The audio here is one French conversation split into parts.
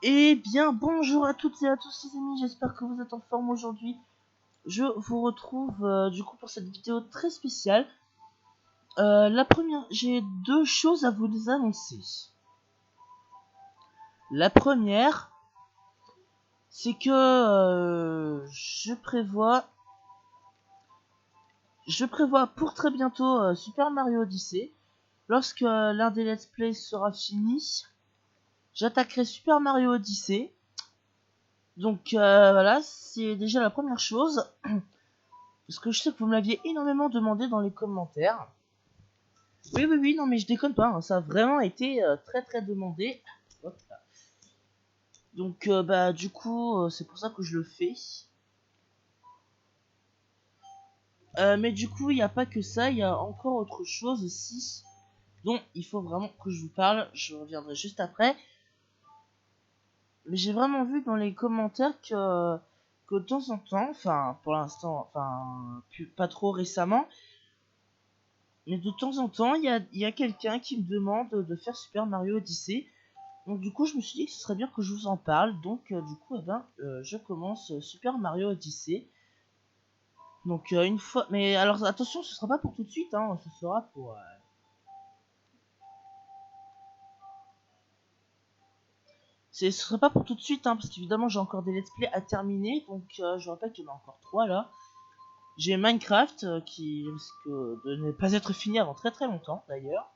Eh bien, bonjour à toutes et à tous les amis, j'espère que vous êtes en forme aujourd'hui. Je vous retrouve du coup pour cette vidéo très spéciale. La première, j'ai deux choses à vous annoncer. La première, c'est que je prévois pour très bientôt Super Mario Odyssey. Lorsque l'un des let's play sera fini, j'attaquerai Super Mario Odyssey. Donc voilà, c'est déjà la première chose. Parce que je sais que vous me l'aviez énormément demandé dans les commentaires. Oui, non mais je déconne pas, hein, ça a vraiment été très demandé. Hop là. Donc bah du coup, c'est pour ça que je le fais. Mais du coup, il n'y a pas que ça, il y a encore autre chose aussi dont il faut vraiment que je vous parle. Je reviendrai juste après. Mais j'ai vraiment vu dans les commentaires que de temps en temps, enfin pour l'instant, enfin pas trop récemment, mais de temps en temps, il y a quelqu'un qui me demande de faire Super Mario Odyssey. Donc du coup, je me suis dit que ce serait bien que je vous en parle. Donc du coup, je commence Super Mario Odyssey. Donc une fois, mais alors attention, ce sera pas pour tout de suite, hein. Ce sera pour, ce sera pas pour tout de suite, hein, parce qu'évidemment j'ai encore des let's play à terminer. Donc je rappelle qu'il y en a encore 3 là. J'ai Minecraft qui risque de ne pas être fini avant très longtemps d'ailleurs.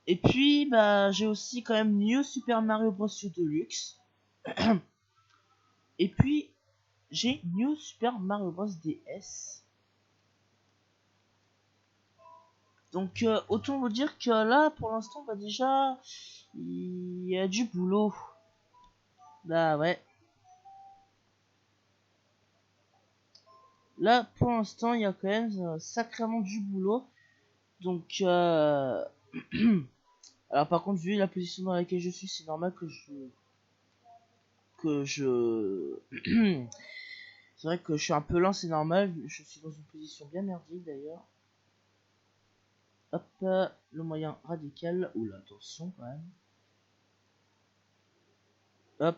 Et puis bah j'ai aussi quand même New Super Mario Bros. U Deluxe. Et puis j'ai New Super Mario Bros. DS. Donc autant vous dire que là pour l'instant bah déjà il y a du boulot. Bah ouais. Là pour l'instant il y a quand même sacrément du boulot. Donc alors par contre vu la position dans laquelle je suis, c'est normal que je c'est vrai que je suis un peu lent, c'est normal, je suis dans une position bien merdique d'ailleurs. Hop, le moyen radical. Oula, attention quand même. Hop.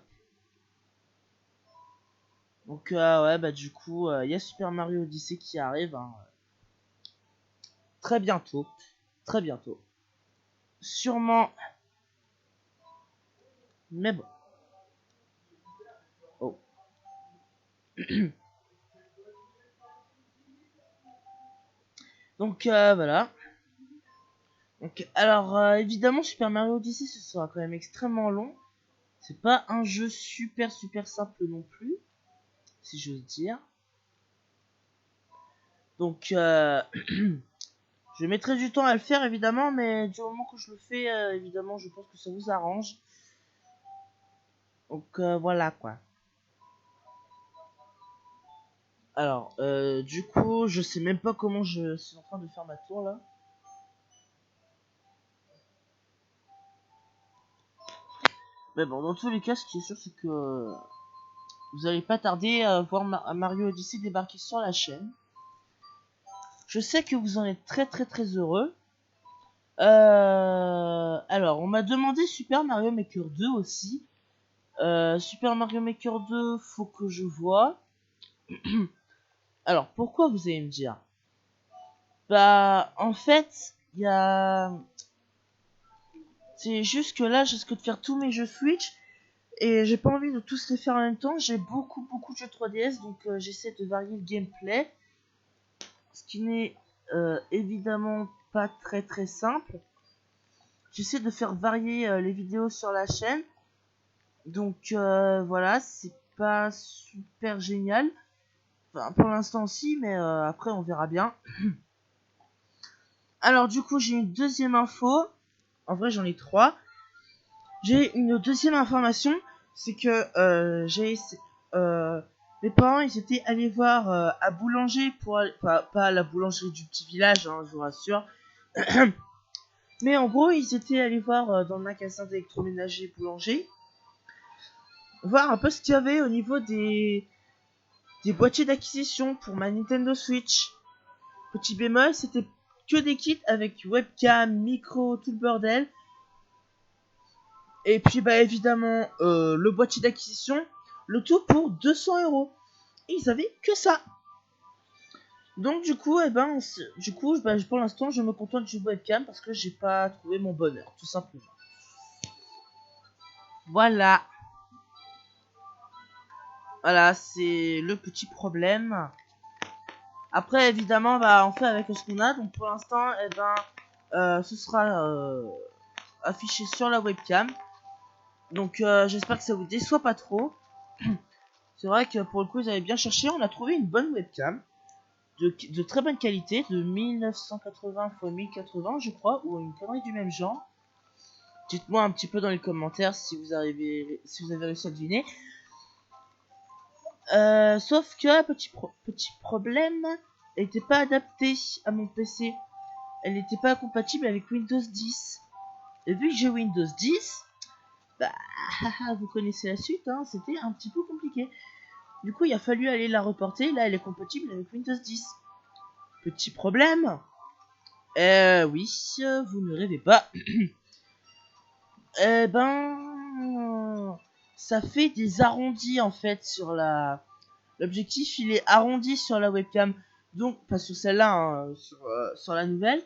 Donc ouais bah du coup il y a Super Mario Odyssey qui arrive, hein, très bientôt. Très bientôt. Sûrement. Mais bon. Oh. Donc voilà. Donc alors évidemment Super Mario Odyssey ce sera quand même extrêmement long. C'est pas un jeu super simple non plus, si j'ose dire. Donc je mettrai du temps à le faire évidemment, mais du moment que je le fais, évidemment je pense que ça vous arrange. Donc voilà quoi. Alors du coup je sais même pas comment je suis en train de faire ma tour là. Mais bon, dans tous les cas, ce qui est sûr, c'est que vous allez pas tarder à voir Mario Odyssey débarquer sur la chaîne. Je sais que vous en êtes très heureux. Alors, on m'a demandé Super Mario Maker 2 aussi. Super Mario Maker 2, faut que je vois. Alors, pourquoi vous allez me dire? Bah, en fait, il y a... C'est juste que là, je risque de faire tous mes jeux Switch. Et j'ai pas envie de tous les faire en même temps. J'ai beaucoup de jeux 3DS, donc j'essaie de varier le gameplay. Ce qui n'est évidemment pas très simple. J'essaie de faire varier les vidéos sur la chaîne. Donc voilà, c'est pas super génial. Enfin, pour l'instant aussi, mais après on verra bien. Alors du coup, j'ai une deuxième info. En vrai, j'en ai 3. J'ai une deuxième information, c'est que mes parents ils étaient allés voir à boulanger pour pas à la boulangerie du petit village, hein, je vous rassure. Mais en gros, ils étaient allés voir dans le magasin d'électroménager boulanger, voir un peu ce qu'il y avait au niveau des boîtiers d'acquisition pour ma Nintendo Switch. Petit bémol, c'était que des kits avec webcam, micro, tout le bordel. Et puis bah évidemment le boîtier d'acquisition, le tout pour 200 €. Et ils avaient que ça. Donc du coup, pour l'instant, je me contente du webcam parce que j'ai pas trouvé mon bonheur, tout simplement. Voilà. Voilà, c'est le petit problème. Après, évidemment, bah, on fait avec ce qu'on a. Donc pour l'instant, ce sera affiché sur la webcam. Donc j'espère que ça vous déçoit pas trop. C'est vrai que pour le coup, vous avez bien cherché. On a trouvé une bonne webcam. De très bonne qualité, de 1980 x 1080 je crois, ou une connerie du même genre. Dites-moi un petit peu dans les commentaires si vous avez réussi à deviner. Sauf que petit problème, elle n'était pas adaptée à mon PC. Elle n'était pas compatible avec Windows 10. Et vu que j'ai Windows 10, bah vous connaissez la suite, hein, c'était un petit peu compliqué. Du coup, il a fallu aller la reporter. Là, elle est compatible avec Windows 10. Petit problème. Oui, vous ne rêvez pas. Ça fait des arrondis en fait sur la. L'objectif, il est arrondi sur la webcam. Donc, pas sur celle-là, hein, sur la nouvelle.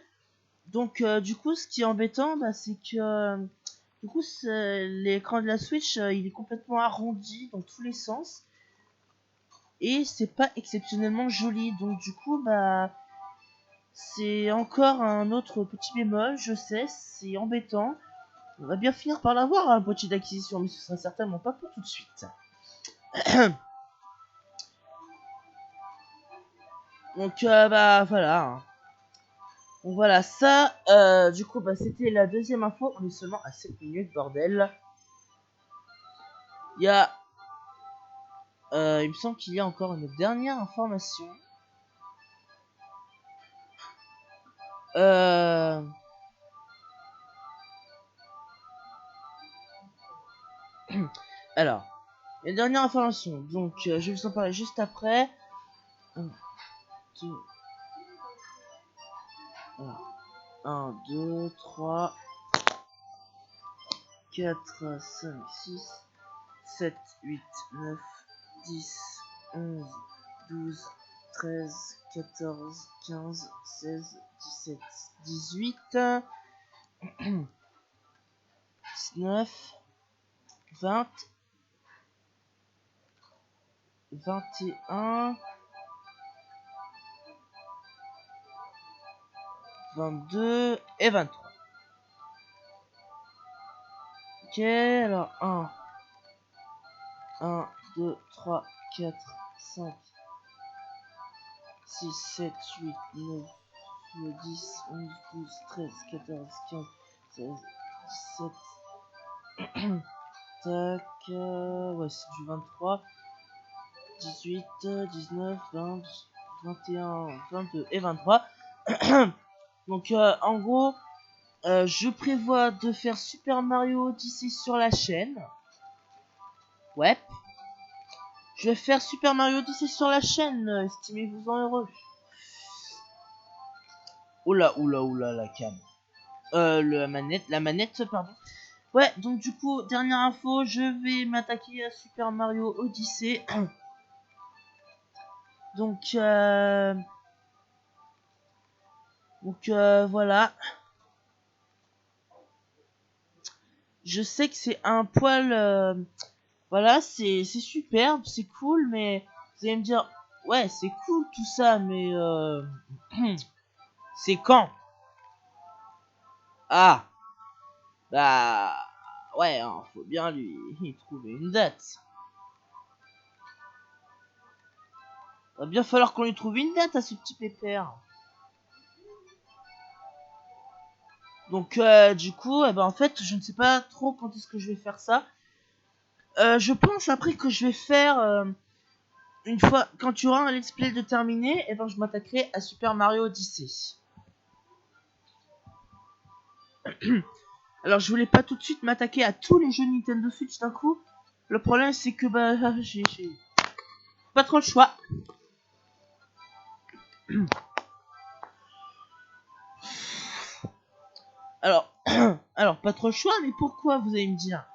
Donc, du coup, ce qui est embêtant, bah, c'est que. Du coup, l'écran de la Switch, il est complètement arrondi dans tous les sens. Et c'est pas exceptionnellement joli. Donc, du coup, bah. C'est encore un autre petit bémol, je sais, c'est embêtant. On va bien finir par l'avoir, un boîtier d'acquisition, mais ce sera certainement pas pour tout de suite. Donc, bah, voilà. Donc, voilà, ça, du coup, bah, c'était la deuxième info. On est seulement à 7 minutes, bordel. Il y a... il me semble qu'il y a encore une dernière information. Alors, une dernière information. Donc, je vais vous en parler juste après. 1, 2... Voilà. 1, 2, 3... 4, 5, 6, 7, 8, 9, 10, 11, 12, 13, 14, 15, 16, 17, 18, 19, 20, 21, 22 et 23. Ok, alors 1, 2, 3, 4, 5, 6, 7, 8, 9, 10, 11, 12, 13, 14, 15, 16, 17. Tac, ouais, c'est du 23, 18, 19, 20, 21, 22 et 23. Donc, en gros, je prévois de faire Super Mario Odyssey sur la chaîne. Ouais. Je vais faire Super Mario Odyssey sur la chaîne, estimez-vous-en heureux. Oula, la cam. La manette, pardon. Ouais, donc du coup, dernière info, je vais m'attaquer à Super Mario Odyssey. Donc, voilà. Je sais que c'est un poil... voilà, c'est superbe, c'est cool, mais vous allez me dire... Ouais, c'est cool tout ça, mais... c'est quand? Ah, bah... Ouais, hein, faut bien lui trouver une date. Va bien falloir qu'on lui trouve une date à ce petit pépère. Donc, du coup, en fait, je ne sais pas trop quand est-ce que je vais faire ça. Je pense après que je vais faire... une fois, quand tu auras un let's play de terminé, je m'attaquerai à Super Mario Odyssey. Alors, je voulais pas tout de suite m'attaquer à tous les jeux Nintendo Switch d'un coup. Le problème, c'est que j'ai pas trop le choix. Alors, Alors, pas trop le choix, mais pourquoi, vous allez me dire?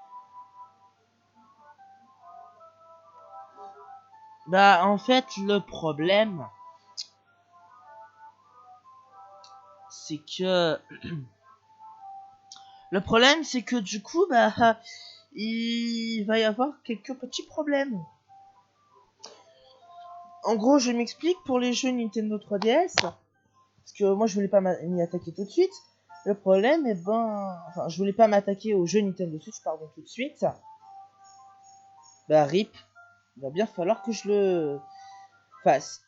Bah, en fait, le problème, c'est que... Le problème, c'est que du coup, bah, il va y avoir quelques petits problèmes. En gros, je m'explique, pour les jeux Nintendo 3DS, parce que moi, je voulais pas m'y attaquer tout de suite. Le problème, enfin, je voulais pas m'attaquer aux jeux Nintendo Switch, pardon, tout de suite. Bah, RIP, il va bien falloir que je le fasse.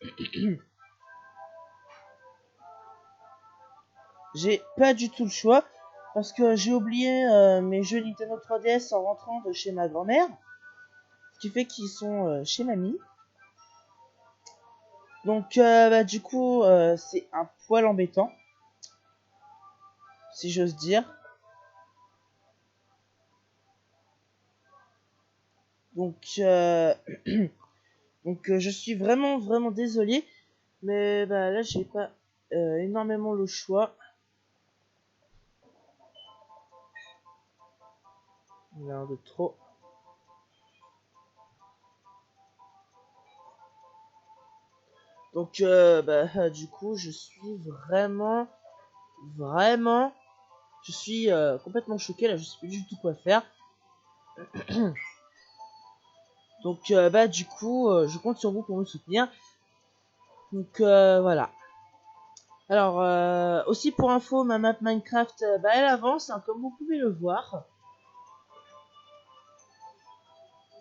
J'ai pas du tout le choix, parce que j'ai oublié mes jeux Nintendo 3DS en rentrant de chez ma grand-mère, ce qui fait qu'ils sont chez mamie. Donc, bah, du coup, c'est un poil embêtant, si j'ose dire. Donc, je suis vraiment, vraiment désolé, mais bah, là, j'ai pas énormément le choix. Il y en a un de trop. Donc, bah, du coup, je suis vraiment, vraiment, je suis complètement choqué. Là, je sais plus du tout quoi faire. Donc, bah, du coup, je compte sur vous pour me soutenir. Donc, voilà. Alors, aussi pour info, ma map Minecraft, bah, elle avance, hein, comme vous pouvez le voir.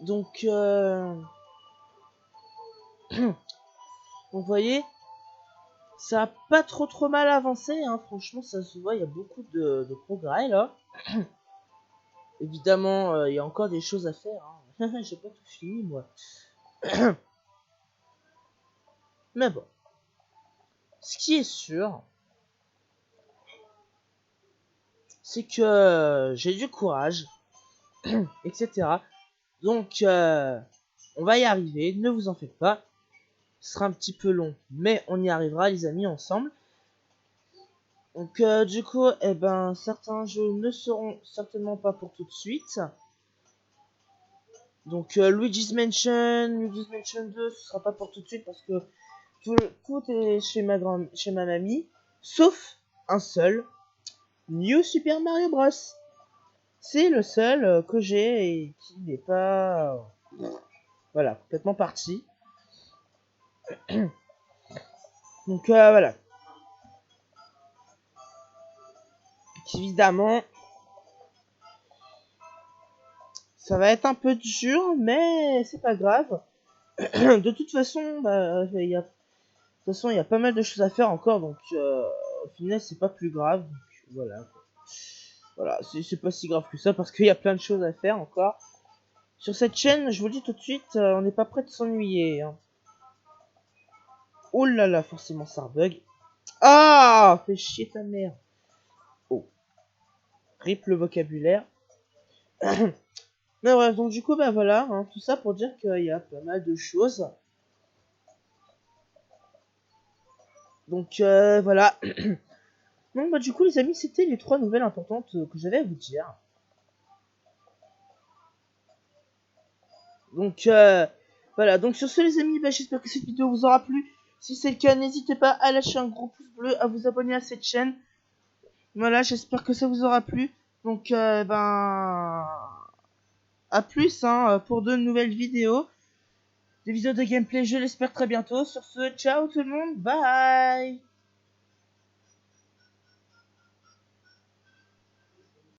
Donc, donc vous voyez, ça a pas trop mal avancé, hein. Franchement, ça se voit, il y a beaucoup de progrès là. Évidemment, il y a encore des choses à faire, hein. J'ai pas tout fini, moi. Mais bon, ce qui est sûr, c'est que j'ai du courage, etc. Donc, on va y arriver, ne vous en faites pas. Ce sera un petit peu long, mais on y arrivera, les amis, ensemble. Donc, du coup, eh ben, certains jeux ne seront certainement pas pour tout de suite. Donc, Luigi's Mansion 2, ce sera pas pour tout de suite parce que tout est chez ma mamie, sauf un seul, New Super Mario Bros. C'est le seul que j'ai et qui n'est pas, voilà, complètement parti. Donc, voilà. Évidemment, ça va être un peu dur, mais c'est pas grave. De toute façon, bah, il y a pas mal de choses à faire encore, donc au final, c'est pas plus grave. Donc, voilà. Voilà, c'est pas si grave que ça parce qu'il y a plein de choses à faire encore. Sur cette chaîne, je vous le dis tout de suite, on n'est pas prêt de s'ennuyer. Hein. Oh là là, forcément ça bug. Ah, fais chier ta mère. Oh, rip le vocabulaire. Mais bref, donc du coup, bah voilà, hein, tout ça pour dire qu'il y a pas mal de choses. Donc voilà. Donc bah du coup, les amis, c'était les 3 nouvelles importantes que j'avais à vous dire. Donc voilà, donc sur ce les amis, bah, j'espère que cette vidéo vous aura plu. Si c'est le cas, n'hésitez pas à lâcher un gros pouce bleu, à vous abonner à cette chaîne. Voilà, j'espère que ça vous aura plu. Donc ben à plus hein, pour de nouvelles vidéos. Des vidéos de gameplay, je l'espère très bientôt. Sur ce, ciao tout le monde, bye.